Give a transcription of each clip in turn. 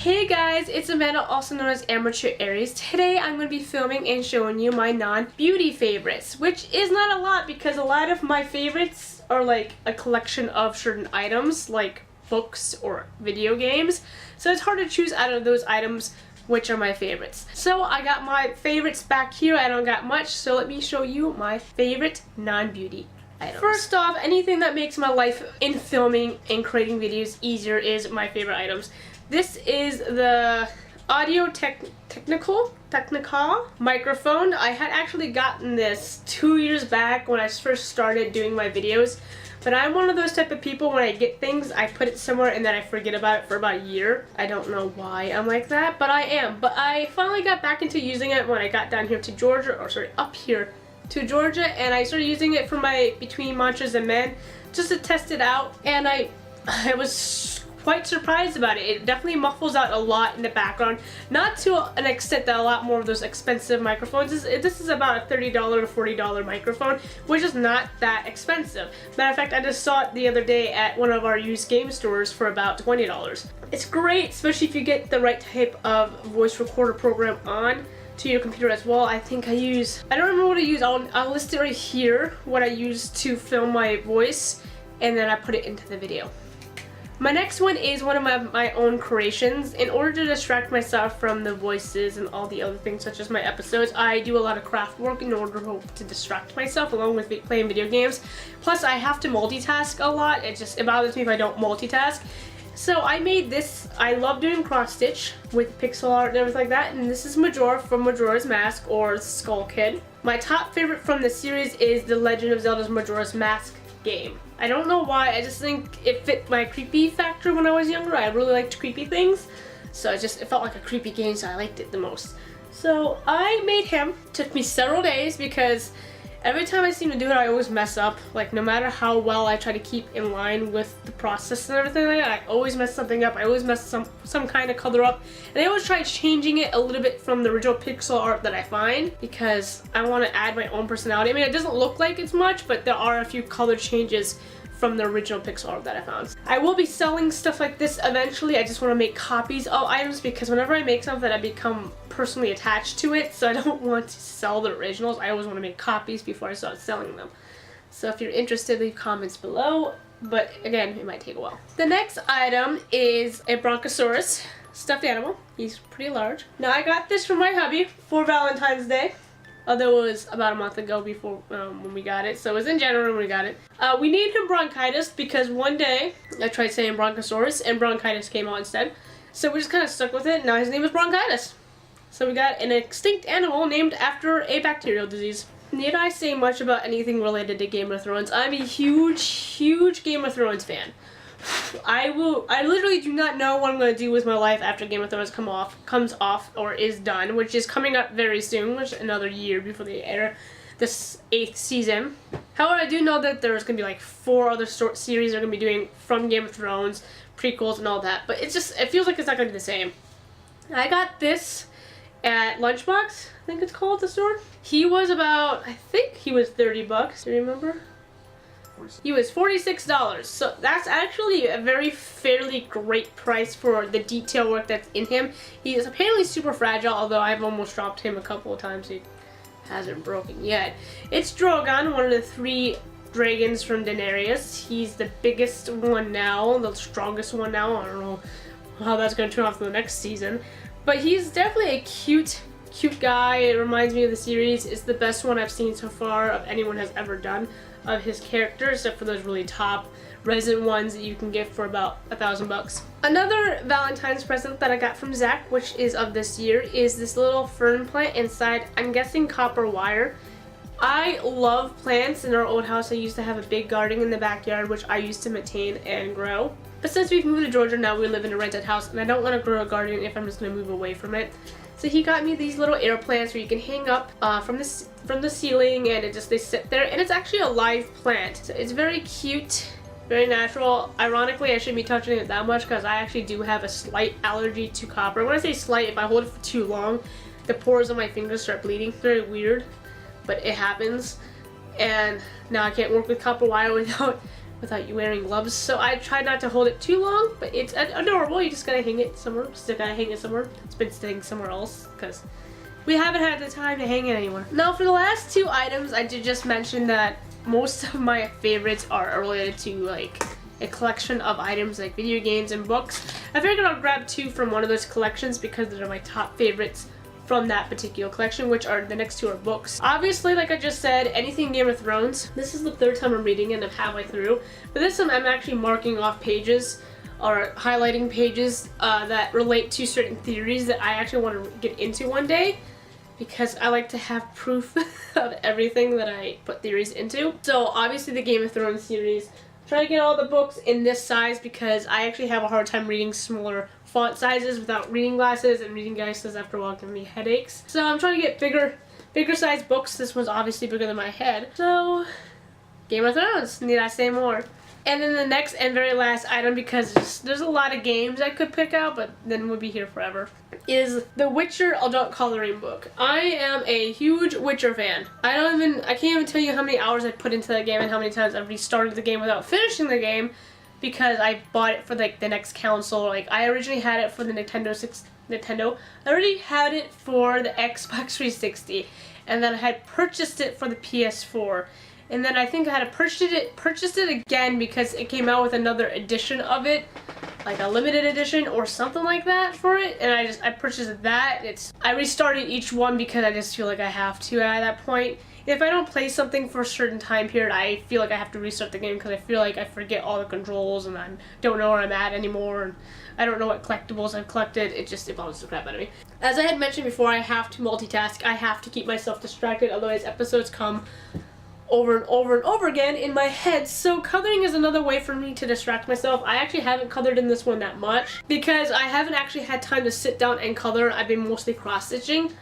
Hey guys, it's Amanda, also known as Amateur Aries. Today I'm going to be filming and showing you my non-beauty favorites, which is not a lot because a lot of my favorites are like a collection of certain items like books or video games. So it's hard to choose out of those items which are my favorites. So I got my favorites back here. I don't got much, so let me show you my favorite non-beauty items. First off, anything that makes my life in filming and creating videos easier is my favorite items. This is the Audio Technica microphone. I had actually gotten this 2 years back when I first started doing my videos, but I'm one of those type of people, when I get things, I put it somewhere and then I forget about it for about a year. I don't know why I'm like that, but I am. But I finally got back into using it when I got down here to Georgia, or sorry, up here to Georgia, and I started using it for my Between Mantras and Men just to test it out, and I was quite surprised about it. It definitely muffles out a lot in the background, not to an extent that a lot more of those expensive microphones is. This is about a $30 to $40 microphone, which is not that expensive. Matter of fact, I just saw it the other day at one of our used game stores for about $20. It's great, especially if you get the right type of voice recorder program on to your computer as well. I think I don't remember what I use. I'll list it right here, what I use to film my voice, and then I put it into the video. My next one is one of my own creations. In order to distract myself from the voices and all the other things such as my episodes, I do a lot of craft work in order to distract myself along with playing video games. Plus I have to multitask a lot. It bothers me if I don't multitask. So I made this. I love doing cross stitch with pixel art and everything like that, and this is Majora from Majora's Mask, or Skull Kid. My top favorite from the series is The Legend of Zelda's Majora's Mask game. I don't know why, I just think it fit my creepy factor when I was younger. I really liked creepy things, so it felt like a creepy game, so I liked it the most. So I made him. Took me several days because every time I seem to do it, I always mess up. Like, no matter how well I try to keep in line with the process and everything like that, I always mess something up. I always mess some kind of color up, and I always try changing it a little bit from the original pixel art that I find, because I want to add my own personality. I mean, it doesn't look like it's much, but there are a few color changes from the original pixel art that I found. I will be selling stuff like this eventually. I just want to make copies of items because whenever I make something, I become personally attached to it, so I don't want to sell the originals. I always want to make copies before I start selling them. So if you're interested, leave comments below, but again, it might take a while. The next item is a Bronchosaurus stuffed animal. He's pretty large. Now I got this from my hubby for Valentine's Day. Although it was about a month ago before when we got it, so it was in January when we got it. We named him Bronchitis because one day I tried saying Bronchosaurus and Bronchitis came out instead. So we just kind of stuck with it. Now his name is Bronchitis. So we got an extinct animal named after a bacterial disease. Need I say much about anything related to Game of Thrones? I'm a huge Game of Thrones fan. I literally do not know what I'm going to do with my life after Game of Thrones comes off or is done, which is coming up very soon, which is another year before they air this 8th season. However, I do know that there's going to be like 4 other series they're going to be doing from Game of Thrones, prequels and all that, but it feels like it's not going to be the same. I got this at Lunchbox, I think it's called, the store. He was about, I think he was $30, do you remember? He was $46, so that's actually a very fairly great price for the detail work that's in him. He is apparently super fragile, although I've almost dropped him a couple of times. He hasn't broken yet. It's Drogon, one of the 3 dragons from Daenerys. He's the biggest one now, the strongest one now. I don't know how that's going to turn off in the next season, but he's definitely a cute guy. It reminds me of the series. It's the best one I've seen so far of anyone has ever done of his character, except for those really top resin ones that you can get for about $1,000. Another Valentine's present that I got from Zach, which is of this year, is this little fern plant inside, I'm guessing copper wire. I love plants. In our old house, I used to have a big garden in the backyard, which I used to maintain and grow. But since we've moved to Georgia, now we live in a rented house, and I don't want to grow a garden if I'm just going to move away from it. So he got me these little air plants where you can hang up from the ceiling, and they sit there, and it's actually a live plant. So it's very cute, very natural. Ironically, I shouldn't be touching it that much because I actually do have a slight allergy to copper. When I say slight, if I hold it for too long, the pores on my fingers start bleeding. Very weird, but it happens. And now I can't work with copper wire without without you wearing gloves. So I tried not to hold it too long, but it's adorable. You just gotta hang it somewhere. Still gotta hang it somewhere. It's been staying somewhere else because we haven't had the time to hang it anywhere. Now for the last two items, I did just mention that most of my favorites are related to like a collection of items like video games and books. I figured I'll grab two from one of those collections because they're my top favorites from that particular collection, which are the next two are books. Obviously, like I just said, anything Game of Thrones. This is the third time I'm reading it and I'm halfway through. But this time I'm actually marking off pages or highlighting pages that relate to certain theories that I actually want to get into one day, because I like to have proof of everything that I put theories into. So obviously the Game of Thrones series, trying to get all the books in this size because I actually have a hard time reading smaller font sizes without reading glasses, and reading glasses after a while give me headaches. So I'm trying to get bigger size books. This one's obviously bigger than my head. So Game of Thrones, need I say more? And then the next and very last item, because there's a lot of games I could pick out, but then we'll be here forever, is the Witcher adult coloring book. I am a huge Witcher fan. I can't even tell you how many hours I put into that game and how many times I've restarted the game without finishing the game, because I bought it for like the next console. Like I originally had it for the Nintendo. I already had it for the Xbox 360, and then I had purchased it for the PS4. And then I think I had purchased it again because it came out with another edition of it, like a limited edition or something like that for it. And I purchased that. I restarted each one because I just feel like I have to at that point. If I don't play something for a certain time period, I feel like I have to restart the game because I feel like I forget all the controls and I don't know where I'm at anymore. And I don't know what collectibles I've collected. It bothers the crap out of me. As I had mentioned before, I have to multitask. I have to keep myself distracted, otherwise episodes come over and over and over again in my head. So coloring is another way for me to distract myself. I actually haven't colored in this one that much because I haven't actually had time to sit down and color. I've been mostly cross-stitching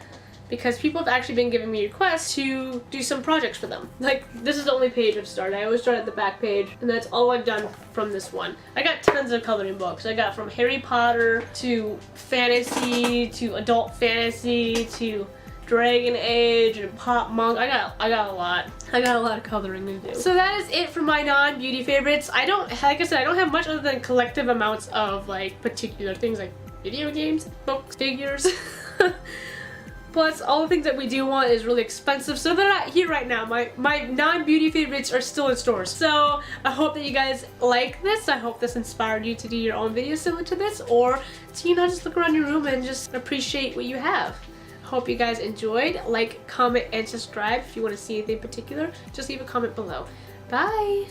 because people have actually been giving me requests to do some projects for them. Like, this is the only page I've started. I always start at the back page, and that's all I've done from this one. I got tons of coloring books. I got from Harry Potter to fantasy to adult fantasy to Dragon Age and Pop Monk. I got a lot. I got a lot of coloring to do. So that is it for my non-beauty favorites. Like I said, I don't have much other than collective amounts of like particular things like video games, books, figures. Plus, all the things that we do want is really expensive, so they're not here right now. My non-beauty favorites are still in stores. So I hope that you guys like this. I hope this inspired you to do your own videos similar to this, or to, you know, just look around your room and just appreciate what you have. Hope you guys enjoyed. Like, comment, and subscribe if you want to see anything particular. Just leave a comment below. Bye!